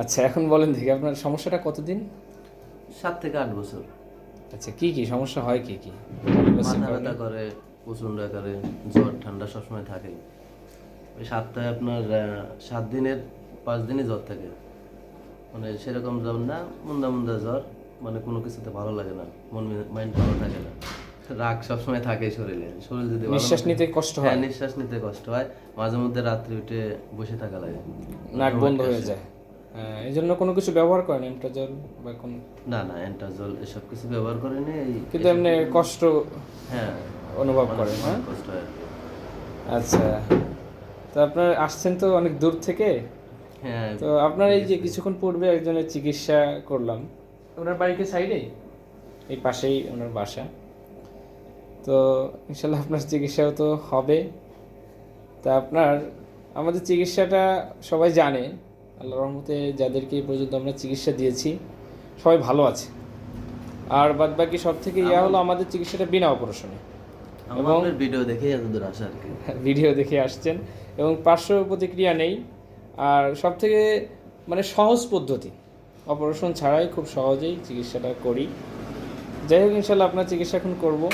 আচ্ছা, এখন বলেন দেখি আপনার সমস্যাটা কতদিন? 7 থেকে 8 বছর। আচ্ছা, কি কি সমস্যা হয়, কি কি? মাথা ব্যথা করে প্রচণ্ড আকারে, জ্বর ঠান্ডা সবসময় থাকে। ওই সপ্তাহে আপনার 7 দিনের 5 দিনই জ্বর থাকে। মানে সেরকম জ্বর না, মুন্দা মুন্দা জ্বর, মানে কোনো কিছুতে ভালো লাগে না, মাইন্ড ভালো থাকে না, রাগ সবসময় থাকে শরীরে। শরীর যদি ভালো না নিঃশ্বাস থাকে, নিতে কষ্ট হ্যাঁ হয়, নিঃশ্বাস নিতে কষ্ট হয়, মাঝে মধ্যে রাত্রে উঠে বসে থাকা লাগে, নাক দম বন্ধ আটকে হয়ে আসে। যায়। হ্যাঁ, এই জন্য কোনো কিছু ব্যবহার করেন এন্ট্রাজল বা কোনো? না না, অ্যান্টাজল এসব কিছু ব্যবহার করিনি। এই কিন্তু এসব এমনি কিছু- কষ্ট হ্যাঁ, অনুভব অনেক করেন, হ্যাঁ? অনেক কষ্ট হয় আর কি। আচ্ছা, তো আপনার আসছেন তো অনেক দূর থেকে। হ্যাঁ, তো আপনার এই যে গেছি। কিছুক্ষণ পূর্বে একজনের চিকিৎসা করলাম, ওনার বাড়িতে সাইডেই, এই পাশেই ওনার বাসা। তো ইনশাল্লাহ আপনার চিকিৎসাও তো হবে। তা আপনার, আমাদের চিকিৎসাটা সবাই জানে, আল্লাহর রহমতে যাদেরকে এই পর্যন্ত আমরা চিকিৎসা দিয়েছি সবাই ভালো আছে। আর বাদ বাকি সব থেকে হলো আমাদের চিকিৎসাটা বিনা অপারেশনে, আমার এবং আপনার ভিডিও দেখেই এতদূর আসা আর কি। ভিডিও দেখে আসছেন, এবং পার্শ্ব প্রতিক্রিয়া নেই। আর সব থেকে মানে সহজ পদ্ধতি, অপারেশন ছাড়াই খুব সহজেই চিকিৎসাটা করি। যাই হোক, ইনশাল্লাহ আপনার চিকিৎসা এখন করবো।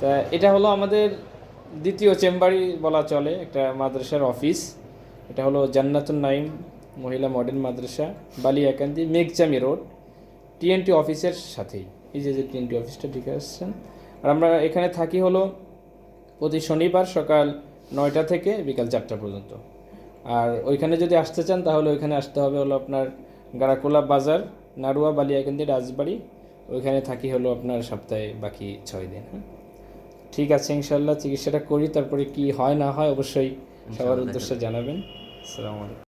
তা এটা হলো আমাদের দ্বিতীয় চেম্বারই বলা চলে, একটা মাদ্রাসার অফিস। এটা হলো জান্নাতুন নাইম মহিলা মডেল মাদ্রাসা, বালিয়াকান্দি, মেঘচামি রোড, টিএনটি অফিসের সাথেই। এই যে টিএনটি অফিসটা ঠিক আসছেন। আর আমরা এখানে থাকি হলো প্রতি শনিবার সকাল 9টা থেকে বিকাল 4টা পর্যন্ত। আর ওইখানে যদি আসতে চান তাহলে ওইখানে আসতে হবে হলো আপনার গারাকোলা বাজার, নাড়ুয়া, বালিয়াকান্দি, রাজবাড়ি। ওইখানে থাকি হলো আপনার সপ্তাহে বাকি 6 দিন। হ্যাঁ, ঠিক আছে, ইনশাল্লাহ চিকিৎসাটা করি, তারপরে কি হয় না হয় অবশ্যই সবার ইনশাআল্লাহ উদ্দেশ্যে দেখা যাবে। জানাবেন। আসসালামু আলাইকুম।